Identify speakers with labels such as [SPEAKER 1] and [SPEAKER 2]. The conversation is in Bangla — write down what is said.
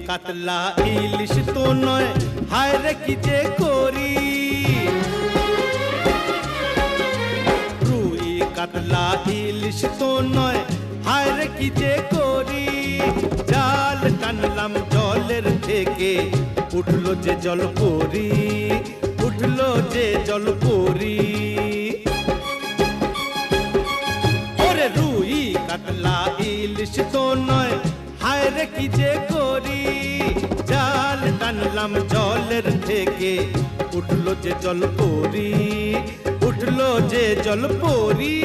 [SPEAKER 1] কাতলা ইলিশ তো নয়, হায় রে কি যে করি। রুই কাতলা ইলিশ তো নয়, হায় রে কি যে করি। জাল টানলাম জলের থেকে, উঠলো যে জল পরি, উঠলো যে জল পরি। ওরে রুই কাতলা ইলিশ তো নয়, হায় রে কি যে করি। জাল টানলাম জলের থেকে, উঠলো যে জল পরি, উঠলো যে জল পরি।